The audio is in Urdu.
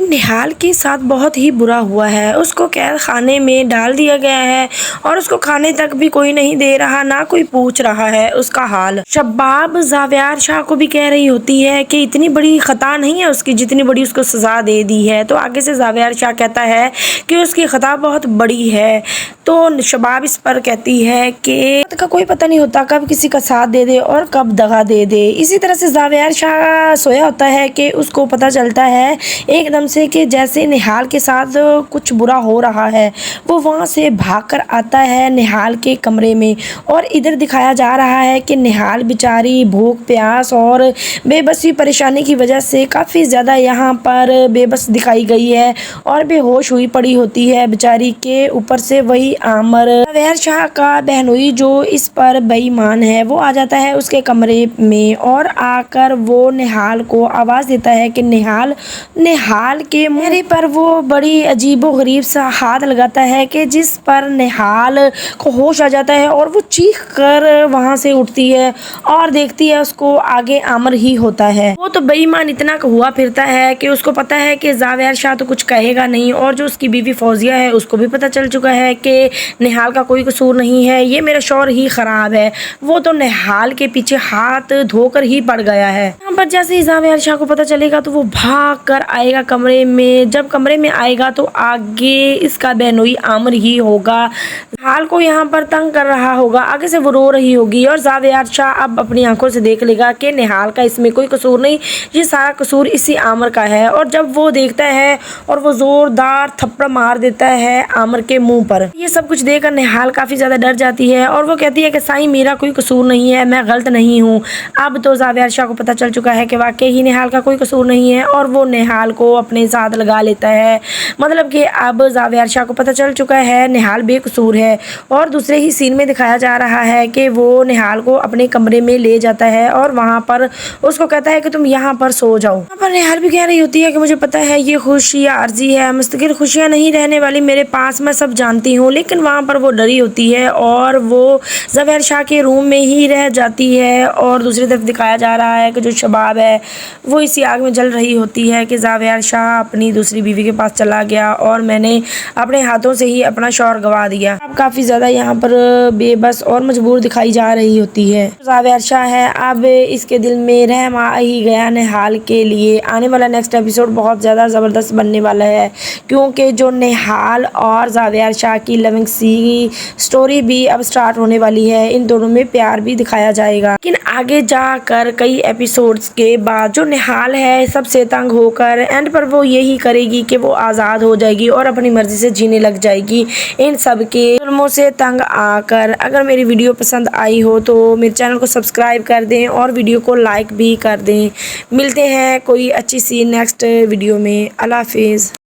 نہال کے ساتھ بہت ہی برا ہوا ہے۔ اس کو قید خانے میں ڈال دیا گیا ہے اور اس کو کھانے تک بھی کوئی نہیں دے رہا، نہ کوئی پوچھ رہا ہے اس کا حال۔ شباب زاویار شاہ کو بھی کہہ رہی ہوتی ہے کہ اتنی بڑی خطا نہیں ہے اس کی جتنی بڑی اس کو سزا دے دی ہے، تو آگے سے زاویار شاہ کہتا ہے کہ اس کی خطا بہت بڑی ہے، تو شباب اس پر کہتی ہے کہ کا کوئی پتہ نہیں ہوتا کب کسی کا ساتھ دے دے اور کب دغا دے دے۔ اسی طرح سے زاویار شاہ سویا ہوتا ہے کہ اس کو پتہ چلتا ہے ایک دم سے کہ جیسے نہال کے ساتھ کچھ برا ہو رہا ہے۔ وہ وہاں سے بھاگ کر آتا ہے نہال کے کمرے میں اور ادھر دکھایا جا رہا ہے کہ نہال بیچاری بھوک پیاس اور بے بسی پریشانی کی وجہ سے کافی زیادہ یہاں پر بے بس دکھائی گئی ہے اور بے ہوش ہوئی پڑی ہوتی ہے بیچاری کے اوپر سے وہی عامر زاویار شاہ کا بہنوئی جو اس پر بے ایمان ہے، وہ آ جاتا ہے اس کے کمرے میں اور آ کر وہ نہال کو آواز دیتا ہے کہ نہال کے منہ پر وہ بڑی عجیب و غریب سا ہاتھ لگاتا ہے کہ جس پر نہال کو ہوش آ جاتا ہے اور وہ چیخ کر وہاں سے اٹھتی ہے اور دیکھتی ہے اس کو آگے عامر ہی ہوتا ہے۔ وہ تو بے ایمان اتنا ہوا پھرتا ہے کہ اس کو پتا ہے کہ زاویار شاہ تو کچھ کہے گا نہیں، اور جو اس کی بیوی فوزیہ ہے اس کو بھی پتا چل چکا ہے کہ نہال کا کوئی قصور نہیں ہے، یہ میرا شوہر ہی خراب ہے۔ وہ تو نہال کے پیچھے ہاتھ دھو کر ہی پڑ گیا ہے۔ یہاں پر جیسے ہی زاویار شاہ کو پتا چلے گا تو وہ بھاگ کر آئے گا کمرے میں۔ جب کمرے میں آئے گا تو آگے اس کا بہنوئی عامر ہی ہوگا، نہال کو یہاں پر تنگ کر رہا ہوگا، آگے سے وہ رو رہی ہوگی اور زاویار شاہ اب اپنی آنکھوں سے دیکھ لے گا کہ نہال کا اس میں کوئی قصور نہیں، یہ سارا قصور اسی عامر کا ہے۔ اور جب وہ دیکھتا ہے اور وہ زوردار تھپڑ مار دیتا ہے عامر کے منہ پر۔ یہ سب کچھ دیکھ کر نہال کافی زیادہ ڈر جاتی ہے اور وہ کہتی ہے کہ سائیں میرا کوئی قصور نہیں ہے، میں غلط نہیں ہوں۔ اب تو زاویار شاہ کو پتا چل چکا ہے کہ واقعی ہی نہال کا کوئی قصور نہیں ہے اور وہ نہال کو اپنے ساتھ لگا لیتا ہے، مطلب کہ اب زاویار شاہ کو پتا چل چکا ہے نہال بے قصور ہے۔ اور دوسرے ہی سین میں دکھایا جا رہا ہے کہ وہ نہال کو اپنے کمرے میں لے جاتا ہے اور وہاں پر اس کو کہتا ہے کہ تم یہاں پر سو جاؤ۔ یہاں پر نہال بھی کہہ رہی ہوتی ہے کہ مجھے پتا ہے یہ خوشی عارضی ہے، مستقل خوشیاں نہیں رہنے والی میرے پاس، میں سب جانتی ہوں، لیکن وہاں پر وہ ڈری ہوتی ہے اور وہ زاویار شاہ کے روم میں ہی رہ جاتی ہے۔ اور دوسری طرف دکھایا جا رہا ہے کہ جو شباب ہے وہ اسی آگ میں جل رہی ہوتی ہے کہ زاویار شاہ اپنی دوسری بیوی کے پاس چلا گیا اور میں نے اپنے ہاتھوں سے ہی اپنا شوہر گوا دیا۔ اب کافی زیادہ یہاں پر بے بس اور مجبور دکھائی جا رہی ہوتی ہے۔ زاویار شاہ ہے اب اس کے دل میں رحم آ ہی گیا نہال کے لیے۔ آنے والا نیکسٹ ایپیسوڈ بہت زیادہ زبردست بننے والا ہے، کیونکہ جو نہال اور زاویار شاہ کی لونگ سی سٹوری بھی اب سٹارٹ ہونے والی ہے، ان دونوں میں پیار بھی دکھایا جائے گا۔ لیکن آگے جا کر کئی ایپیسوڈز کے بعد جو نہال ہے سب سے تنگ ہو کر اینڈ پر وہ یہی کرے گی کہ وہ آزاد ہو جائے گی اور اپنی مرضی سے جینے لگ جائے گی ان سب کے ظلموں سے تنگ آ کر۔ اگر میری ویڈیو پسند آئی ہو تو میرے چینل کو سبسکرائب کر دیں اور ویڈیو کو لائک بھی کر دیں۔ ملتے ہیں کوئی اچھی سی نیکسٹ ویڈیو میں۔ اللہ حافظ۔